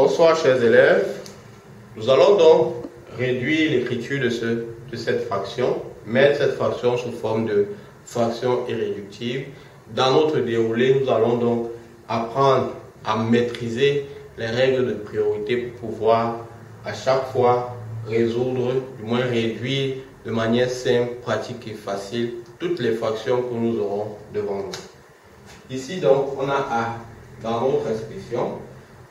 Bonsoir chers élèves, nous allons donc réduire l'écriture de cette fraction, mettre cette fraction sous forme de fraction irréductible. Dans notre déroulé, nous allons donc apprendre à maîtriser les règles de priorité pour pouvoir à chaque fois résoudre, du moins réduire de manière simple, pratique et facile toutes les fractions que nous aurons devant nous. Ici donc, on a A dans notre expression.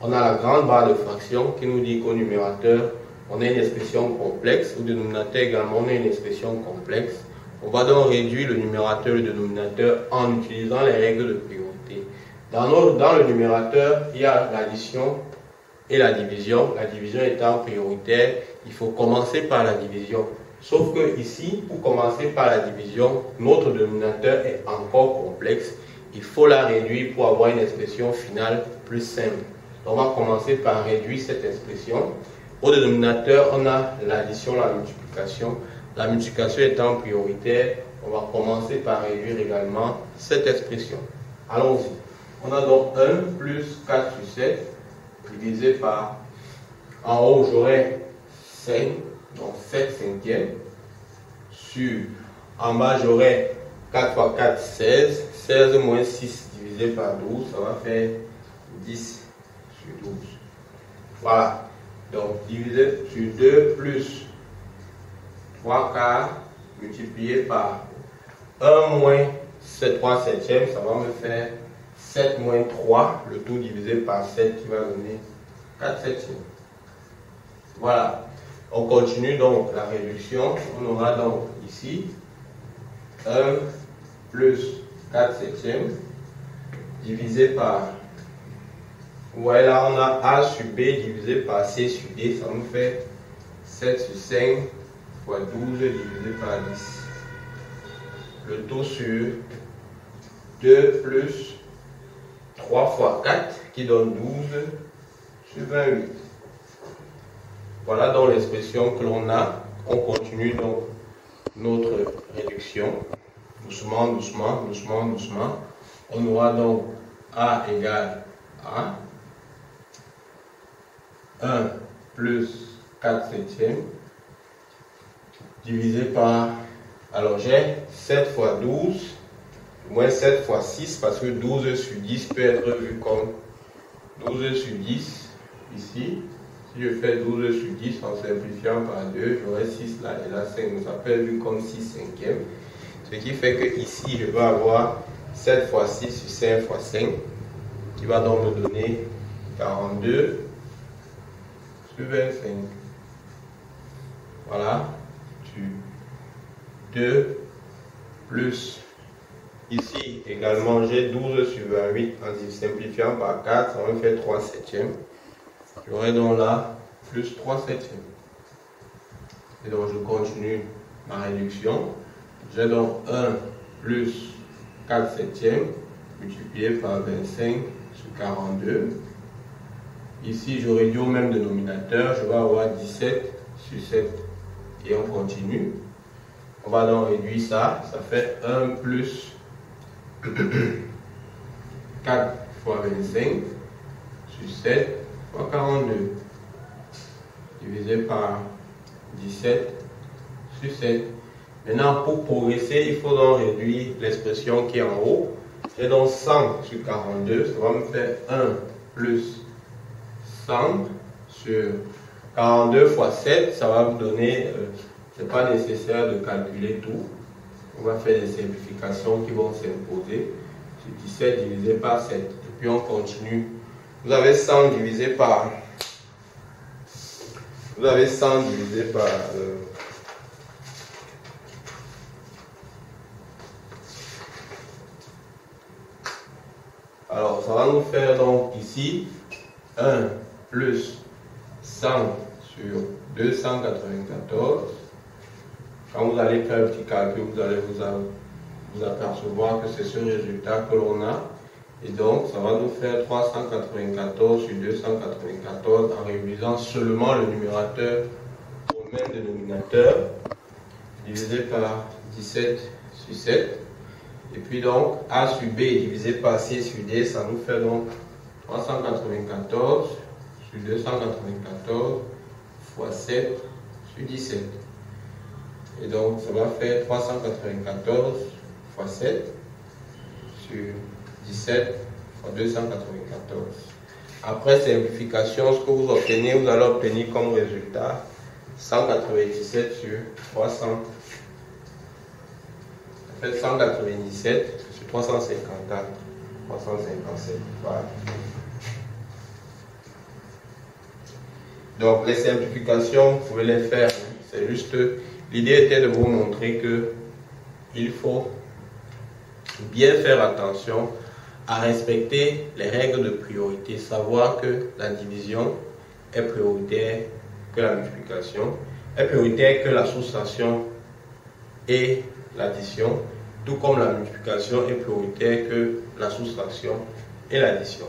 On a la grande barre de fraction qui nous dit qu'au numérateur, on a une expression complexe. Au dénominateur également, on a une expression complexe. On va donc réduire le numérateur et le dénominateur en utilisant les règles de priorité. Dans le numérateur, il y a l'addition et la division. La division étant prioritaire, il faut commencer par la division. Sauf que ici, pour commencer par la division, notre dénominateur est encore complexe. Il faut la réduire pour avoir une expression finale plus simple. On va commencer par réduire cette expression. Au dénominateur, on a l'addition, la multiplication. La multiplication étant prioritaire, on va commencer par réduire également cette expression. Allons-y. On a donc 1 plus 4 sur 7 divisé par, en haut j'aurai 5, donc 7 cinquièmes, sur, en bas j'aurai 4 fois 4, 16, 16 moins 6 divisé par 12, ça va faire 10 sur 12. Voilà, donc divisé sur 2 plus 3 quarts multiplié par 1 moins 3 septièmes, ça va me faire 7 moins 3, le tout divisé par 7 qui va donner 4 septièmes. Voilà, on continue donc la réduction. On aura donc ici 1 plus 4 septièmes divisé par, vous voyez là on a A sur B divisé par C sur D, ça nous fait 7 sur 5 fois 12 divisé par 10. Le tout sur 2 plus 3 fois 4 qui donne 12 sur 28. Voilà donc l'expression que l'on a. On continue donc notre réduction. Doucement, doucement, doucement, doucement. On aura donc A égale A. 1 plus 4 septièmes divisé par, alors j'ai 7 fois 12, moins 7 fois 6 parce que 12 sur 10 peut être vu comme 12 sur 10 ici. Si je fais 12 sur 10 en simplifiant par 2, j'aurai 6 là et là 5, ça peut être vu comme 6 cinquièmes. Ce qui fait que ici je vais avoir 7 fois 6 sur 5 fois 5 qui va donc me donner 42 sur 25. Voilà, sur 2 plus ici également j'ai 12 sur 28 en simplifiant par 4, ça va faire 3 septièmes. J'aurai donc là plus 3 septièmes. Et donc je continue ma réduction. J'ai donc 1 plus 4 septièmes multiplié par 25 sur 42. Ici je réduis au même dénominateur, je vais avoir 17 sur 7. Et on continue. On va donc réduire ça. Ça fait 1 plus 4 fois 25 sur 7 fois 42 divisé par 17 sur 7. Maintenant, pour progresser, il faut donc réduire l'expression qui est en haut. J'ai donc 100 sur 42, ça va me faire 1 plus 100 sur 42 fois 7, ça va me donner, ce n'est pas nécessaire de calculer tout. On va faire des simplifications qui vont s'imposer. C'est 17 divisé par 7. Et puis on continue. Vous avez 100 divisé par... Vous avez 100 divisé par... Alors, ça va nous faire donc ici 1 plus 100 sur 294. Quand vous allez faire un petit calcul, vous allez vous apercevoir que c'est ce résultat que l'on a. Et donc, ça va nous faire 394 sur 294 en réduisant seulement le numérateur au même dénominateur, divisé par 17 sur 7. Et puis donc, A sur B divisé par C sur D, ça nous fait donc 394 sur 294 fois 7 sur 17. Et donc, ça va faire 394 fois 7 sur 17 fois 294. Après simplification, ce que vous obtenez, vous allez obtenir comme résultat 197 sur 300. Ça fait 197 sur 354. 357. Voilà. Donc, les simplifications, vous pouvez les faire. C'est juste, l'idée était de vous montrer que il faut bien faire attention à respecter les règles de priorité, savoir que la division est prioritaire que la multiplication, est prioritaire que la soustraction et l'addition, tout comme la multiplication est prioritaire que la soustraction et l'addition.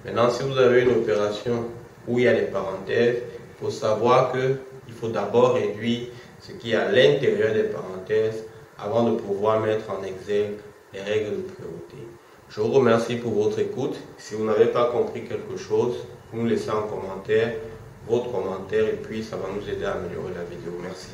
Maintenant, si vous avez une opération où il y a des parenthèses, il faut savoir qu'il faut d'abord réduire ce qui est à l'intérieur des parenthèses avant de pouvoir mettre en exergue les règles de priorité. Je vous remercie pour votre écoute. Si vous n'avez pas compris quelque chose, vous nous laissez en commentaire votre commentaire et puis ça va nous aider à améliorer la vidéo. Merci.